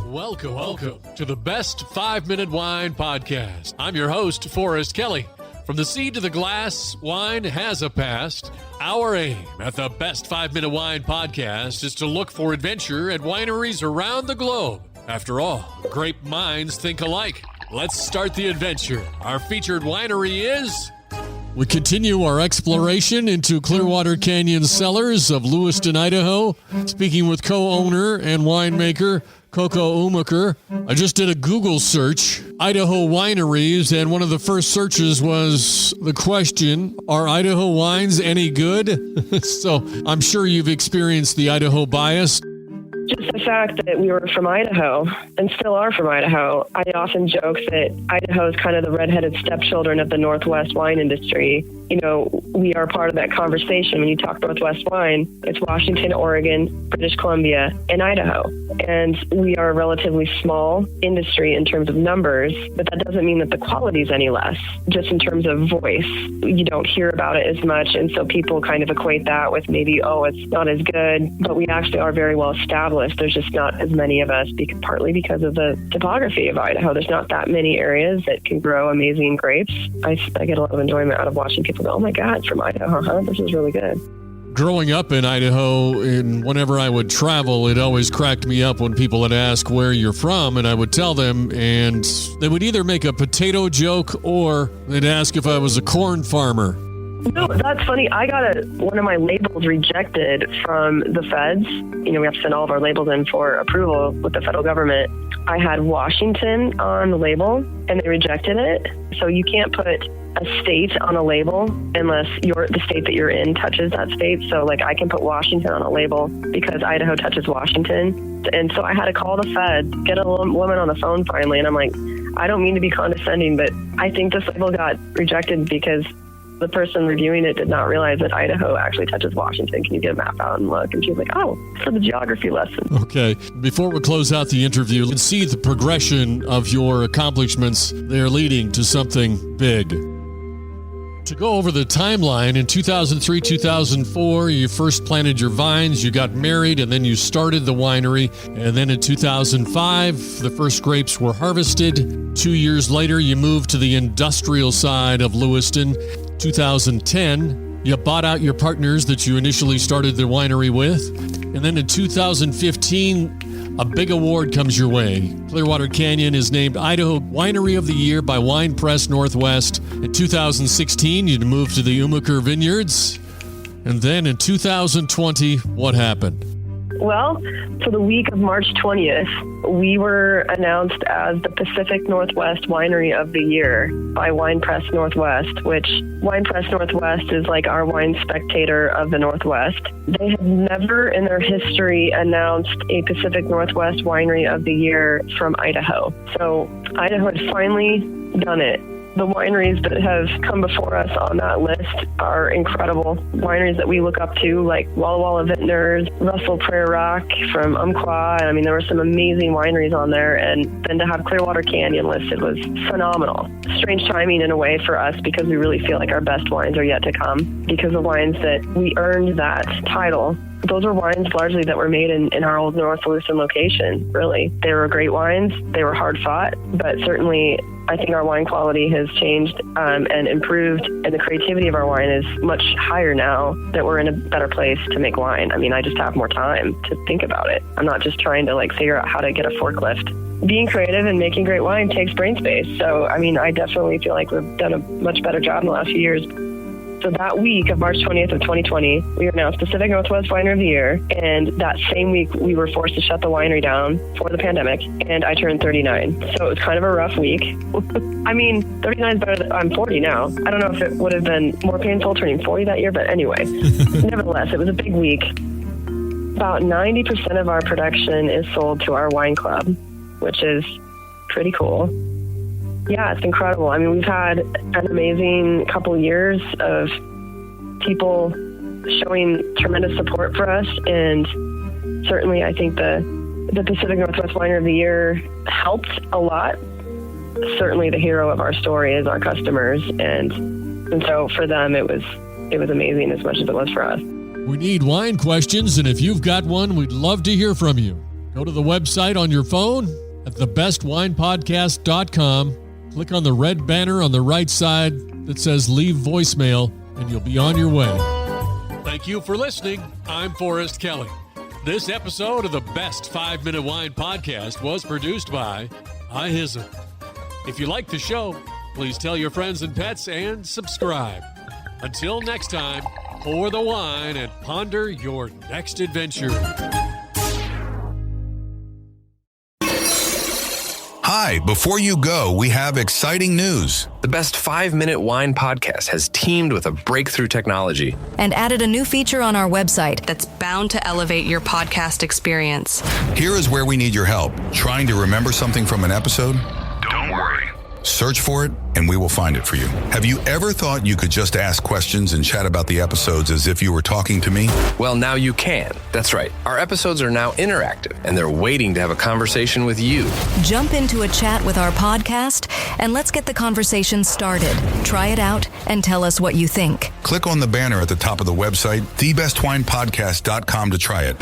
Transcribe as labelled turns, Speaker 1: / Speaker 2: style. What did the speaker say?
Speaker 1: Welcome to the Best 5-Minute Wine Podcast. I'm your host, Forrest Kelly. From the seed to the glass, wine has a past. Our aim at the Best 5-Minute Wine Podcast is to look for adventure at wineries around the globe. After all, grape minds think alike. Let's start the adventure. Our featured winery is... We continue our exploration into Clearwater Canyon Cellars of Lewiston, Idaho, speaking with co-owner and winemaker Coco Umaker. I just did a Google search, Idaho wineries, and one of the first searches was the question, are Idaho wines any good? So I'm sure you've experienced the Idaho bias.
Speaker 2: Just the fact that we were from Idaho and still are from Idaho, I often joke that Idaho is kind of the redheaded stepchildren of the Northwest wine industry. You know, we are part of that conversation. When you talk Northwest wine, it's Washington, Oregon, British Columbia, and Idaho. And we are a relatively small industry in terms of numbers, but that doesn't mean that the quality is any less. Just in terms of voice, you don't hear about it as much. And so people kind of equate that with maybe, oh, it's not as good, but we actually are very well established. There's just not as many of us, partly because of the topography of Idaho. There's not that many areas that can grow amazing grapes. I get a lot of enjoyment out of watching people go, oh my God, from Idaho, huh? This is really good.
Speaker 1: Growing up in Idaho, and whenever I would travel, it always cracked me up when people would ask where you're from, and I would tell them, and they would either make a potato joke or they'd ask if I was a corn farmer.
Speaker 2: No, that's funny. I got one of my labels rejected from the feds. You know, we have to send all of our labels in for approval with the federal government. I had Washington on the label, and they rejected it. So you can't put a state on a label unless the state that you're in touches that state. So, like, I can put Washington on a label because Idaho touches Washington. And so I had to call the feds, get a woman on the phone finally, and I'm like, I don't mean to be condescending, but I think this label got rejected because the person reviewing it did not realize that Idaho actually touches Washington. Can you get a map out and look? And she was like, oh, for the geography lesson.
Speaker 1: Okay. Before we close out the interview, let's see the progression of your accomplishments. They're leading to something big. To go over the timeline, in 2003, 2004, you first planted your vines, you got married, and then you started the winery. And then in 2005, the first grapes were harvested. 2 years later, you moved to the industrial side of Lewiston. 2010, you bought out your partners that you initially started the winery with. And then in 2015, a big award comes your way. Clearwater Canyon is named Idaho Winery of the Year by Wine Press Northwest. In 2016, you moved to the Umaker Vineyards. And then in 2020, what happened?
Speaker 2: Well, for the week of March 20th, we were announced as the Pacific Northwest Winery of the Year by Wine Press Northwest, which Wine Press Northwest is like our Wine Spectator of the Northwest. They had never in their history announced a Pacific Northwest Winery of the Year from Idaho. So Idaho had finally done it. The wineries that have come before us on that list are incredible. Wineries that we look up to, like Walla Walla Vintners, Russell Prairie Rock from Umpqua. I mean, there were some amazing wineries on there, and then to have Clearwater Canyon listed was phenomenal. Strange timing in a way for us because we really feel like our best wines are yet to come because the wines that we earned that title, those were wines largely that were made in our old North Lewiston location, really. They were great wines. They were hard fought, but certainly I think our wine quality has changed and improved, and the creativity of our wine is much higher now that we're in a better place to make wine. I mean, I just have more time to think about it. I'm not just trying to figure out how to get a forklift. Being creative and making great wine takes brain space. So, I mean, I definitely feel like we've done a much better job in the last few years. So that week of March 20th of 2020, we were announced Pacific Northwest Winery of the Year. And that same week, we were forced to shut the winery down for the pandemic. And I turned 39. So it was kind of a rough week. I mean, 39 is better than I'm 40 now. I don't know if it would have been more painful turning 40 that year, but anyway. Nevertheless, it was a big week. About 90% of our production is sold to our wine club, which is pretty cool. Yeah, it's incredible. I mean, we've had an amazing couple years of people showing tremendous support for us. And certainly I think the Pacific Northwest Winery of the Year helped a lot. Certainly the hero of our story is our customers. And so for them, it was amazing as much as it was for us.
Speaker 1: We need wine questions, and if you've got one, we'd love to hear from you. Go to the website on your phone at thebestwinepodcast.com. Click on the red banner on the right side that says Leave Voicemail, and you'll be on your way. Thank you for listening. I'm Forrest Kelly. This episode of the Best 5-Minute Wine Podcast was produced by iHizzle. If you like the show, please tell your friends and pets and subscribe. Until next time, pour the wine and ponder your next adventure.
Speaker 3: Hi, before you go, we have exciting news.
Speaker 4: The Best 5-Minute Wine Podcast has teamed with a breakthrough technology
Speaker 5: and added a new feature on our website
Speaker 6: that's bound to elevate your podcast experience.
Speaker 3: Here is where we need your help. Trying to remember something from an episode?
Speaker 7: Don't worry.
Speaker 3: Search for it, and we will find it for you. Have you ever thought you could just ask questions and chat about the episodes as if you were talking to me?
Speaker 4: Well, now you can. That's right. Our episodes are now interactive, and they're waiting to have a conversation with you.
Speaker 5: Jump into a chat with our podcast, and let's get the conversation started. Try it out and tell us what you think.
Speaker 3: Click on the banner at the top of the website, thebestwinepodcast.com, to try it.